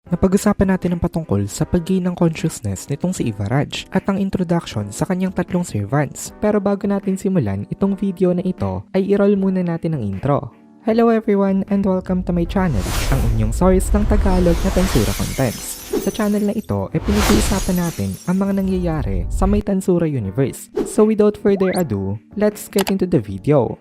Napag-usapan natin ang patungkol sa pag-gain ng consciousness nitong si Ivaraj at ang introduction sa kanyang tatlong servants. Pero bago natin simulan itong video na ito, ay i-roll muna natin ang intro. Hello everyone and welcome to my channel, ang inyong source ng Tagalog na Tansura Contents. Sa channel na ito ay pinag-uusapan natin ang mga nangyayari sa may Tansura universe. So without further ado, let's get into the video.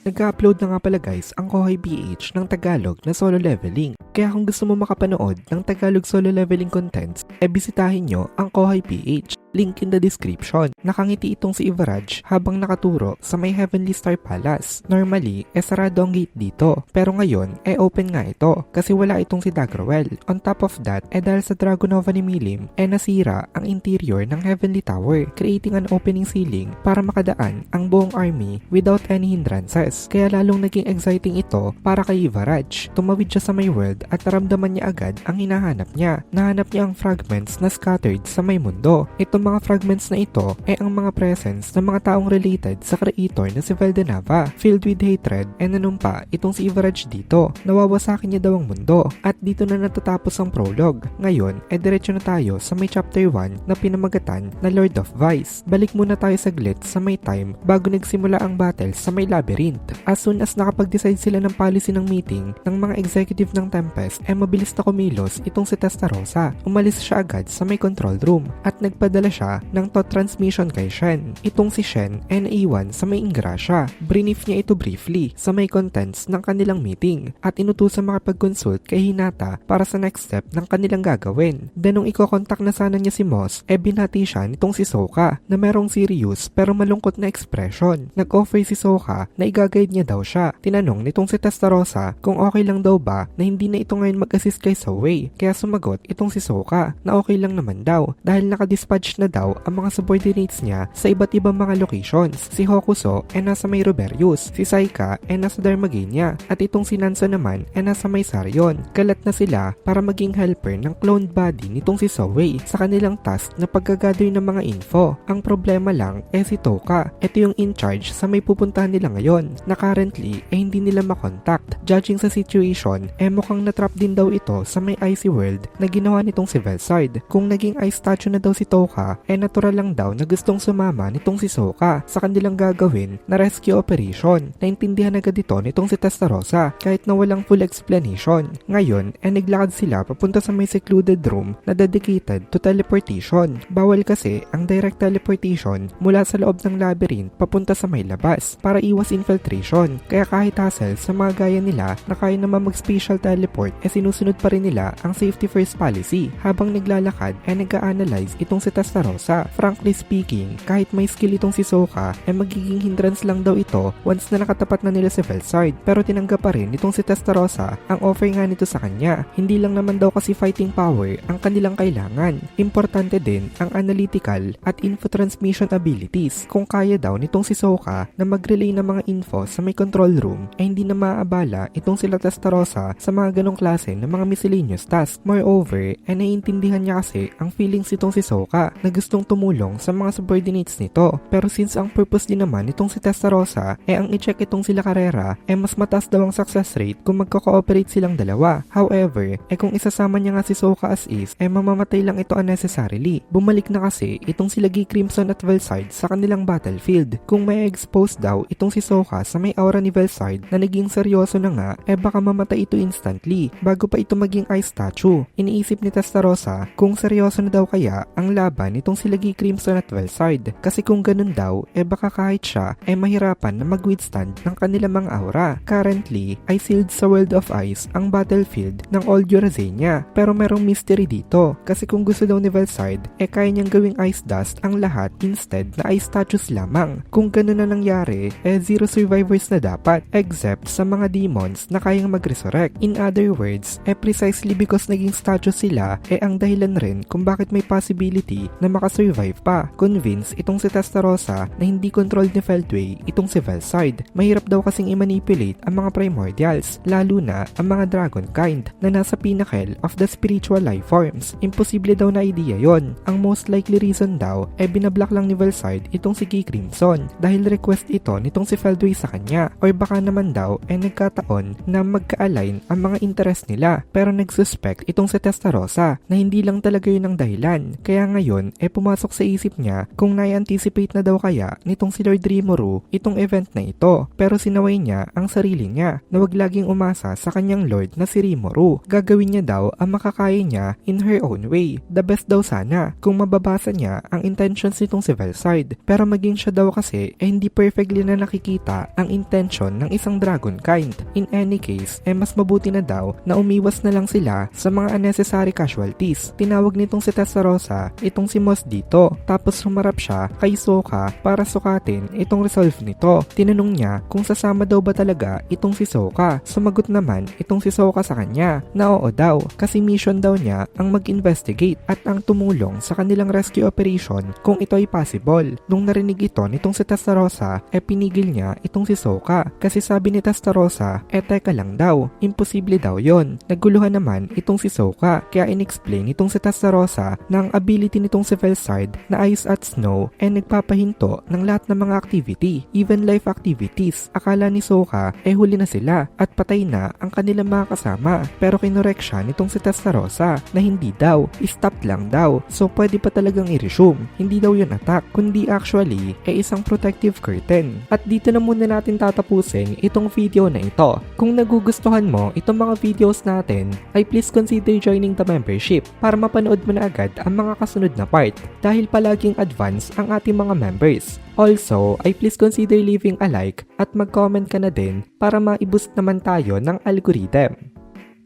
Nag-upload na nga pala guys ang Kohay PH ng Tagalog na solo leveling. Kaya kung gusto mo makapanood ng Tagalog solo leveling contents, bisitahin nyo ang Kohay PH. Link in the description. Nakangiti itong si Ivaraj habang nakaturo sa may Heavenly Star Palace. Normally, sarado ang gate dito. Pero ngayon, open nga ito kasi wala itong si Dagrawell. On top of that, dahil sa Dragonova ni Milim, nasira ang interior ng Heavenly Tower, creating an opening ceiling para makadaan ang buong army without any hindrances. Kaya lalong naging exciting ito para kay Ivaraj. Tumawid siya sa may world at naramdaman niya agad ang hinahanap niya. Nahanap niya ang fragments na scattered sa may mundo. Itong mga fragments na ito ang mga presence ng mga taong related sa creator na si Veldenava. Filled with hatred nanumpa itong si Ivaraj dito. Nawawasakin niya daw ang mundo at dito na natatapos ang prologue. Ngayon, diretso na tayo sa may chapter 1 na pinamagatan na Lord of Vice. Balik muna tayo saglit sa may time bago nagsimula ang battle sa may labyrinth. As soon as nakapag-decide sila ng policy ng meeting ng mga executive ng Tempest, mabilis na kumilos itong si Testarossa. Umalis siya agad sa may control room at nagpadala siya ng thought transmission kay Shen. Itong si Shen naiwan sa may Ingrasya. Brief niya ito briefly sa may contents ng kanilang meeting at inutusan makapag-consult kay Hinata para sa next step ng kanilang gagawin. Then nung iko-contact na sana niya si Moss, binati siya nitong si Sokka na merong serious pero malungkot na expression. Nag-offer si Sokka na i-guide niya daw siya. Tinanong nitong si Testarossa kung okay lang daw ba na hindi na ito ngayon mag-assist kay Sawei. Kaya sumagot itong si Sokka na okay lang naman daw dahil nakadispatch na daw ang mga subordinates niya sa iba't ibang mga locations. Si Hokuso nasa may Roberius, si Saika nasa Darmagenia at itong si Nanso naman nasa may Sarion. Kalat na sila para maging helper ng cloned body nitong si Sawei sa kanilang task na paggagather ng mga info. Ang problema lang si Toka. Ito yung in charge sa may pupuntahan nila ngayon na currently hindi nila makontakt. Judging sa situation, mukhang natrap din daw ito sa may icy world na ginawa nitong si Velsard. Kung naging ice statue na daw si Toka, natural lang daw na gustong sumama nitong si Sokka sa kanilang gagawin na rescue operation. Naintindihan agad ito nitong si Testarossa kahit na walang full explanation. Ngayon, naglakad sila papunta sa may secluded room na dedicated to teleportation. Bawal kasi ang direct teleportation mula sa loob ng labyrinth papunta sa may labas para iwas infiltration. Kaya kahit hassle sa mga gaya nila na kaya naman mag-spatial teleport, sinusunod pa rin nila ang safety first policy. Habang naglalakad, nag-a-analyze itong si Testarossa. Frankly speaking, kahit may skill itong si Sokka, magiging hindrance lang daw ito once na nakatapat na nila si Velsard. Pero tinanggap pa rin itong si Testarossa ang offer nga nito sa kanya. Hindi lang naman daw kasi fighting power ang kanilang kailangan. Importante din ang analytical at info transmission abilities. Kung kaya daw nitong si Sokka na mag-relay ng mga info sa may control room, hindi na maaabala itong sila Testarossa sa mga ganong klase ng mga miscellaneous task. Moreover, naiintindihan niya kasi ang feelings itong si Sokka na gustong tumulong sa mga subordinates nito. Pero since ang purpose din naman itong si Testarossa ang i-check itong sila Carrera, mas mataas daw ang success rate kung magko-cooperate silang dalawa. However, kung isasama niya nga si Sokka as is, mamamatay lang ito unnecessarily. Bumalik na kasi itong sila G Crimson at Velsard sa kanilang battlefield. Kung may expose daw itong si Sokka sa may aura ni Velsard na naging seryoso na nga, baka mamatay ito instantly bago pa ito maging ice statue. Iniisip ni Testarossa kung seryoso na daw kaya ang laban nitong sila G Crimson at Velsard. Kasi kung ganun daw, baka kahit siya mahirapan na mag-withstand ng kanilang mga aura. Currently, ay sealed sa World of Ice ang battlefield ng Old Eurazania. Pero merong mystery dito. Kasi kung gusto daw ni Velsard, kaya niyang gawing ice dust ang lahat instead na ice statues lamang. Kung ganun na nangyari, zero survivors na dapat except sa mga demons na kayang mag-resurrect. In other words, precisely because naging statues sila, ang dahilan rin kung bakit may possibility na na makasurvive pa. Convince itong si Testarossa na hindi controlled ni Feldway itong si Velside. Mahirap daw kasing i-manipulate ang mga primordials, lalo na ang mga dragon kind na nasa pinnacle of the spiritual life forms. Imposible daw na idea yon. Ang most likely reason daw ay binablock lang ni Velside itong si Key Crimson dahil request ito nitong si Feldway sa kanya, or baka naman daw ay nagkataon na magka-align ang mga interest nila, pero nagsuspect itong si Testarossa na hindi lang talaga yun ang dahilan. Kaya ngayon pumasok sa isip niya kung nai-anticipate na daw kaya nitong si Lord Rimuru itong event na ito, pero sinaway niya ang sarili niya na wag laging umasa sa kanyang lord na si Rimuru. Gagawin niya daw ang makakaya niya in her own way. The best daw sana kung mababasa niya ang intentions nitong si Velside, pero maging siya daw kasi hindi perfectly na nakikita ang intention ng isang dragon kind. In any case, mas mabuti na daw na umiwas na lang sila sa mga unnecessary casualties. Tinawag nitong si Testarossa itong si Moss dito, tapos sumarap siya kay Sokka para sukatin itong resolve nito. Tinanong niya kung sasama daw ba talaga itong si Sokka. Sumagot naman itong si Sokka sa kanya na oo daw, kasi mission daw niya ang mag-investigate at ang tumulong sa kanilang rescue operation kung ito ay possible. Nung narinig ito nitong si Testarossa, pinigil niya itong si Sokka, kasi sabi ni Testarossa, teka lang daw, imposible daw yon. Naguluhan naman itong si Sokka, kaya in-explain itong si Testarossa na ang ability nitong si Velside na Ice at Snow nagpapahinto ng lahat ng mga activity, even life activities. Akala ni Sokka huli na sila at patay na ang kanilang mga kasama, pero kinorek siya nitong si Testarossa na hindi daw, stop lang daw, so pwede pa talagang i-resume. Hindi daw yun attack, kundi actually isang protective curtain. At dito na muna natin tatapusin itong video na ito. Kung nagugustuhan mo itong mga videos natin, ay please consider joining the membership para mapanood mo na agad ang mga kasunod na part, dahil palaging advance ang ating mga members. Also, ay please consider leaving a like at mag-comment ka na din para ma-boost naman tayo ng algorithm.